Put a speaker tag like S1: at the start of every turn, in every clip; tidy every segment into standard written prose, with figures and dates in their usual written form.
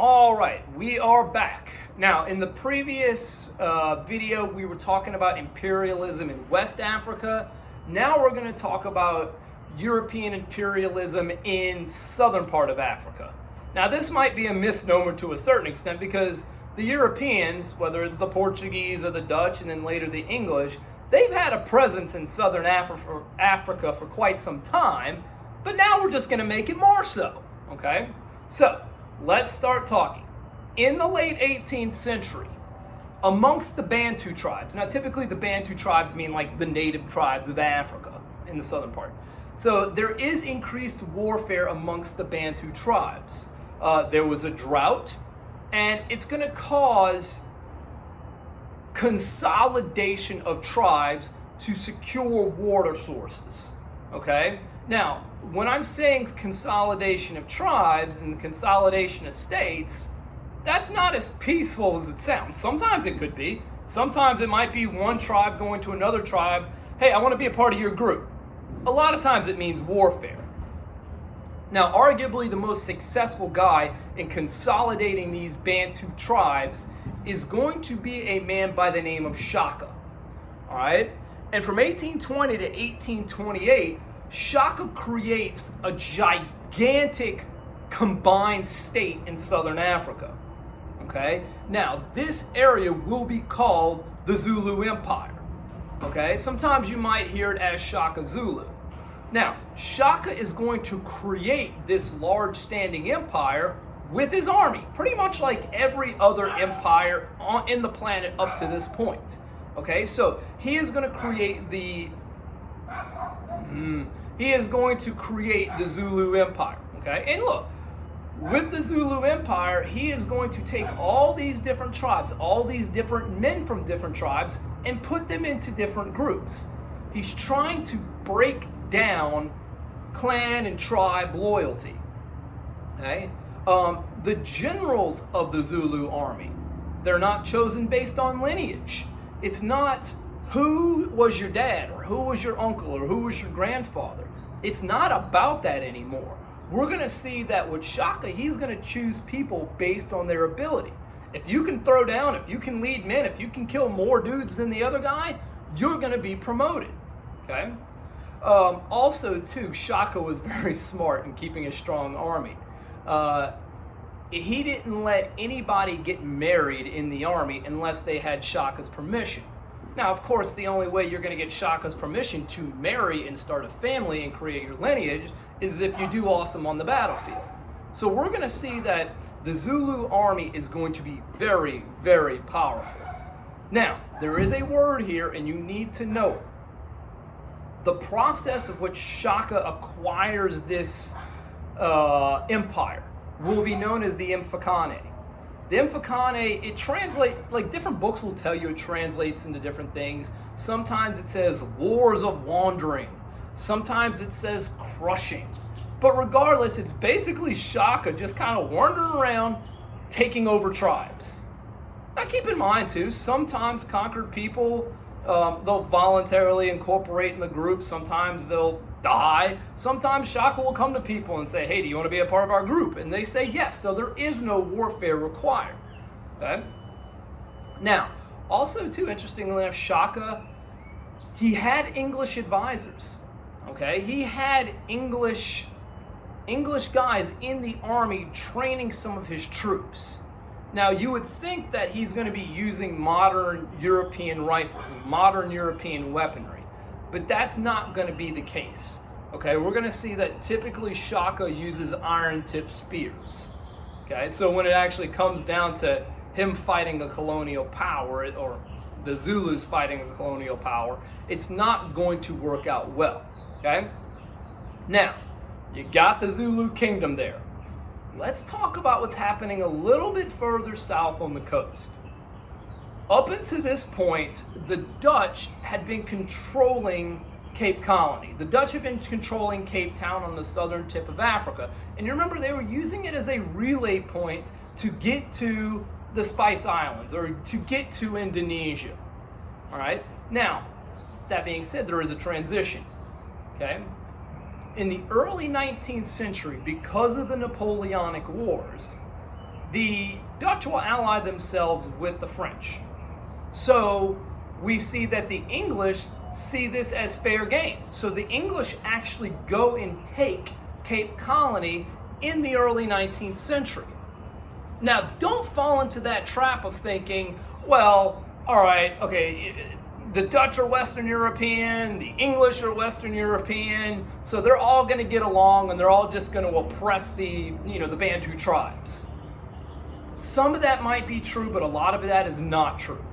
S1: All right, we are back. Now, in the previous video, we were talking about imperialism in West Africa. Now we're going to talk about European imperialism in southern part of Africa. Now, this might be a misnomer to a certain extent because the Europeans, whether it's the Portuguese or the Dutch and then later the English, they've had a presence in southern Africa for quite some time, but now we're just going to make it more so, okay? So, let's start talking. In the late 18th century, amongst the Bantu tribes, now typically the Bantu tribes mean like the native tribes of Africa in the southern part. So there is increased warfare amongst the Bantu tribes. There was a drought, and it's going to cause consolidation of tribes to secure water sources, okay? Now, when I'm saying consolidation of tribes and consolidation of states, that's not as peaceful as it sounds. Sometimes it could be. Sometimes it might be one tribe going to another tribe, hey, I want to be a part of your group. A lot of times it means warfare. Now, arguably the most successful guy in consolidating these Bantu tribes is going to be a man by the name of Shaka. All right? And from 1820 to 1828, Shaka creates a gigantic combined state in southern Africa. Okay? Now, this area will be called the Zulu Empire. Okay? Sometimes you might hear it as Shaka Zulu. Now, Shaka is going to create this large standing empire with his army, pretty much like every other empire in the planet up to this point. Okay? So, he is going to create the Zulu Empire. Okay? And look, with the Zulu Empire, he is going to take all these different tribes, all these different men from different tribes, and put them into different groups. He's trying to break down clan and tribe loyalty. Okay? The generals of the Zulu army, they're not chosen based on lineage. It's not who was your dad or who was your uncle or who was your grandfather. It's not about that anymore. We're going to see that with Shaka, he's going to choose people based on their ability. If you can throw down, if you can lead men, if you can kill more dudes than the other guy, you're going to be promoted. Okay? Also, too, Shaka was very smart in keeping a strong army. He didn't let anybody get married in the army unless they had Shaka's permission. Now, of course, the only way you're going to get Shaka's permission to marry and start a family and create your lineage is if you do awesome on the battlefield. So we're going to see that the Zulu army is going to be very, very powerful. Now, there is a word here, and you need to know it. The process of which Shaka acquires this empire will be known as the Mfakane. The Mfakane, it translates, like different books will tell you it translates into different things. Sometimes it says wars of wandering. Sometimes it says crushing. But regardless, it's basically Shaka just kind of wandering around, taking over tribes. Now keep in mind too, sometimes conquered people, they'll voluntarily incorporate in the group. Sometimes they'll die. Sometimes Shaka will come to people and say, hey, do you want to be a part of our group? And they say yes. So there is no warfare required. Okay? Now, also too, interestingly enough, Shaka, he had English advisors. Okay? He had English guys in the army training some of his troops. Now, you would think that he's going to be using modern European rifles, modern European weaponry, but that's not going to be the case. Okay, we're going to see that typically Shaka uses iron-tipped spears. Okay, so when it actually comes down to him fighting a colonial power, or the Zulus fighting a colonial power, it's not going to work out well. Okay, now, you got the Zulu kingdom there. Let's talk about what's happening a little bit further south on the coast. Up until this point, the Dutch had been controlling Cape Colony. The Dutch had been controlling Cape Town on the southern tip of Africa. And you remember they were using it as a relay point to get to the Spice Islands or to get to Indonesia. All right? Now, that being said, there is a transition. Okay? In the early 19th century, because of the Napoleonic Wars, the Dutch will ally themselves with the French. So we see that the English see this as fair game. So the English actually go and take Cape Colony in the early 19th century. Now, don't fall into that trap of thinking, well, all right, okay, the Dutch are Western European, the English are Western European, so they're all going to get along and they're all just going to oppress the Bantu tribes. Some of that might be true, but a lot of that is not true.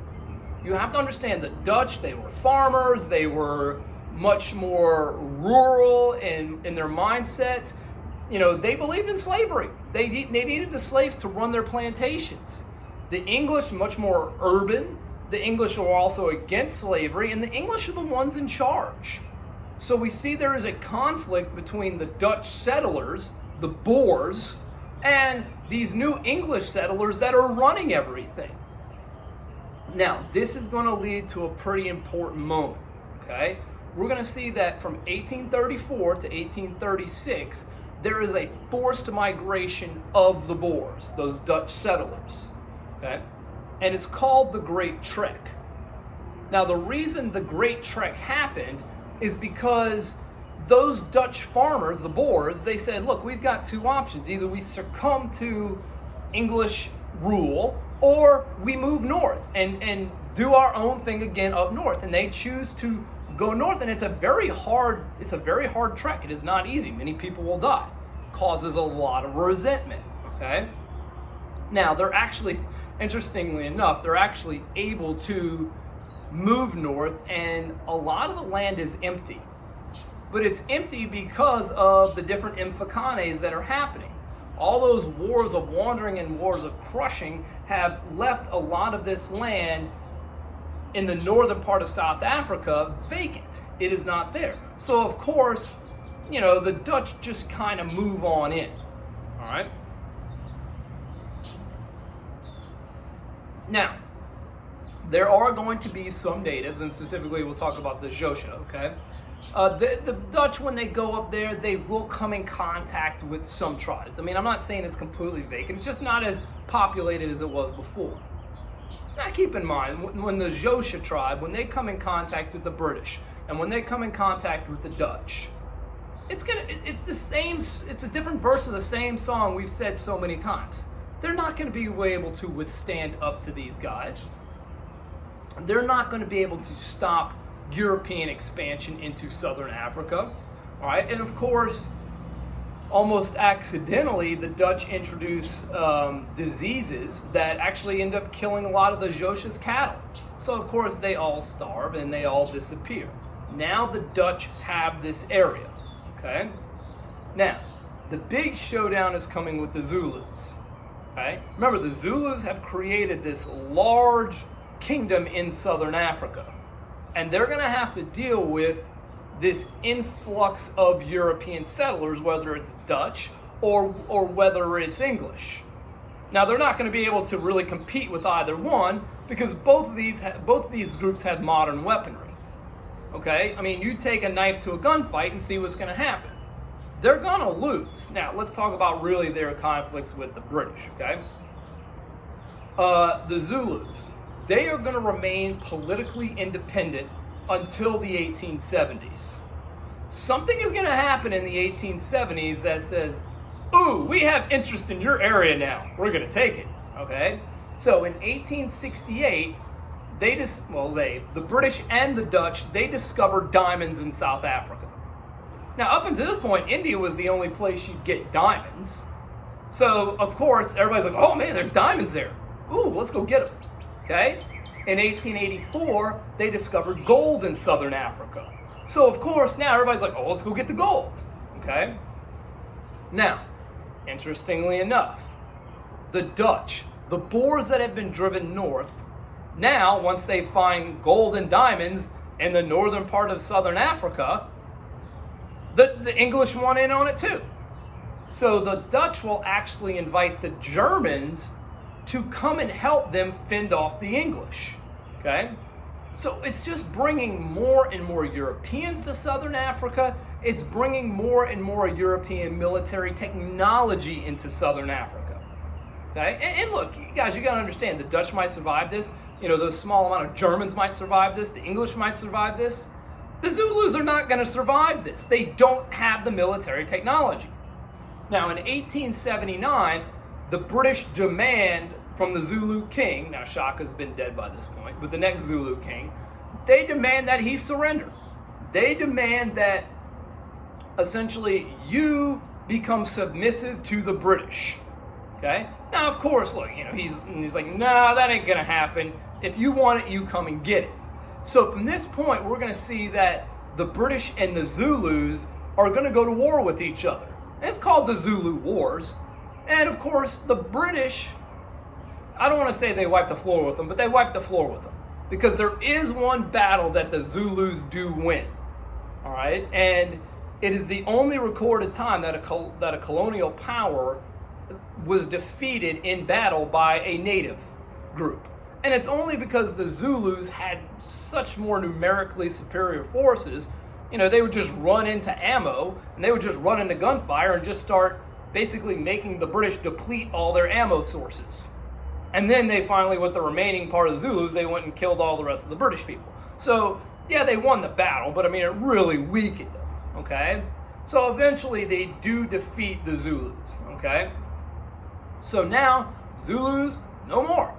S1: You have to understand the Dutch, they were farmers, they were much more rural in their mindset. They believed in slavery. They needed the slaves to run their plantations. The English, much more urban. The English are also against slavery, and the English are the ones in charge. So we see there is a conflict between the Dutch settlers, the Boers, and these new English settlers that are running everything. Now, this is going to lead to a pretty important moment, okay? We're going to see that from 1834 to 1836, there is a forced migration of the Boers, those Dutch settlers, okay? And it's called the Great Trek. Now, the reason the Great Trek happened is because those Dutch farmers, the Boers, they said, look, we've got two options. Either we succumb to English rule or we move north and do our own thing again up north. And they choose to go north, and it's a very hard trek. It is not easy. Many people will die. Causes a lot of resentment, okay? Now, they're actually, interestingly enough, they're actually able to move north, and a lot of the land is empty. But it's empty because of the different infikanes that are happening. All those wars of wandering and wars of crushing have left a lot of this land in the northern part of South Africa vacant. It is not there. So, of course, the Dutch just kind of move on in. All right? Now, there are going to be some natives, and specifically we'll talk about the Xhosa, okay? The Dutch, when they go up there, they will come in contact with some tribes. I mean, I'm not saying it's completely vacant. It's just not as populated as it was before. Now, keep in mind, when the Xhosa tribe, when they come in contact with the British, and when they come in contact with the Dutch, it's the same. It's a different verse of the same song we've said so many times. They're not going to be able to withstand up to these guys. They're not going to be able to stop European expansion into Southern Africa. All right, and of course, almost accidentally, the Dutch introduce diseases that actually end up killing a lot of the Xhosa's cattle. So of course, they all starve and they all disappear. Now the Dutch have this area, okay? Now, the big showdown is coming with the Zulus, okay? Remember, the Zulus have created this large kingdom in Southern Africa, and they're going to have to deal with this influx of European settlers, whether it's Dutch or whether it's English. Now, they're not going to be able to really compete with either one because both of these groups have modern weaponry. Okay, I mean, you take a knife to a gunfight and see what's going to happen. They're going to lose. Now, let's talk about really their conflicts with the British. Okay, the Zulus, they are going to remain politically independent until the 1870s. Something is going to happen in the 1870s that says, ooh, we have interest in your area now. We're going to take it, okay? So in 1868, the British and the Dutch, they discovered diamonds in South Africa. Now, up until this point, India was the only place you'd get diamonds. So, of course, everybody's like, oh man, there's diamonds there. Ooh, let's go get them, okay? In 1884, they discovered gold in Southern Africa. So, of course, now everybody's like, oh, let's go get the gold, okay? Now, interestingly enough, the Dutch, the Boers that have been driven north, now, once they find gold and diamonds in the northern part of Southern Africa, the English want in on it too. So the Dutch will actually invite the Germans to come and help them fend off the English, okay? So it's just bringing more and more Europeans to Southern Africa. It's bringing more and more European military technology into Southern Africa. Okay, and look, you guys, you got to understand, the Dutch might survive this. You know, those small amount of Germans might survive this. The English might survive this. The Zulus are not going to survive this. They don't have the military technology. Now, in 1879, the British demand from the Zulu king, now Shaka's been dead by this point, but the next Zulu king, they demand that he surrender. They demand that essentially you become submissive to the British. Okay? Now, of course, look, you know, he's like, nah, that ain't gonna happen. If you want it, you come and get it. So from this point, we're gonna see that the British and the Zulus are gonna go to war with each other. And it's called the Zulu Wars. And of course, the British, I don't want to say they wiped the floor with them, but they wiped the floor with them. Because there is one battle that the Zulus do win. All right? And it is the only recorded time that a colonial power was defeated in battle by a native group. And it's only because the Zulus had such more numerically superior forces. You know, they would just run into ammo, and they would just run into gunfire and just start basically making the British deplete all their ammo sources. And then they finally, with the remaining part of the Zulus, they went and killed all the rest of the British people. So, yeah, they won the battle, but I mean, it really weakened them, okay? So eventually they do defeat the Zulus, okay? So now, Zulus, no more.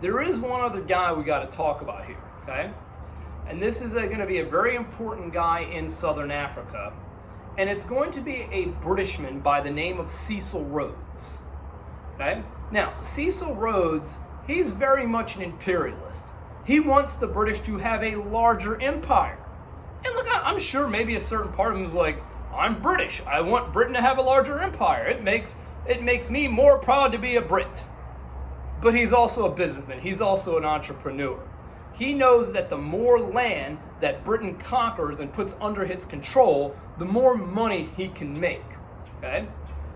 S1: There is one other guy we got to talk about here, okay? And this is going to be a very important guy in Southern Africa. And it's going to be a Britishman by the name of Cecil Rhodes, okay? Now, Cecil Rhodes, he's very much an imperialist. He wants the British to have a larger empire. And look, I'm sure maybe a certain part of him is like, I'm British. I want Britain to have a larger empire. It makes me more proud to be a Brit. But he's also a businessman. He's also an entrepreneur. He knows that the more land that Britain conquers and puts under its control, the more money he can make. Okay?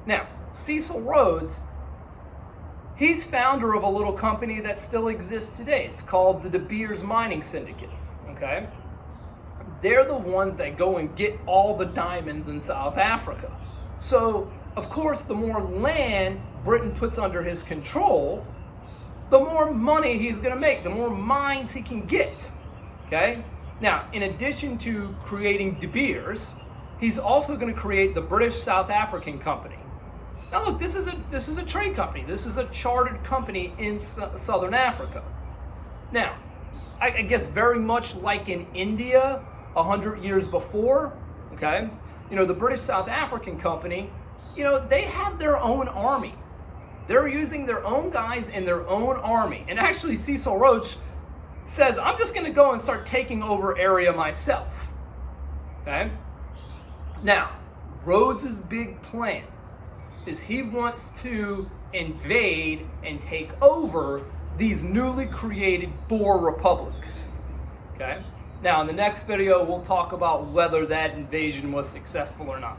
S1: Now, Cecil Rhodes, he's founder of a little company that still exists today. It's called the De Beers Mining Syndicate. Okay? They're the ones that go and get all the diamonds in South Africa. So, of course, the more land Britain puts under his control, the more money he's going to make, the more mines he can get. Okay? Now, in addition to creating De Beers, he's also going to create the British South African Company. Now, look, this is a trade company. This is a chartered company in Southern Africa. Now, I guess very much like in India 100 years before, okay? You know, the British South African Company, you know, they have their own army. They're using their own guys in their own army. And actually, Cecil Rhodes says, I'm just going to go and start taking over area myself. Okay? Now, Rhodes' big plan is he wants to invade and take over these newly created Boer republics. Okay? Now, in the next video, we'll talk about whether that invasion was successful or not.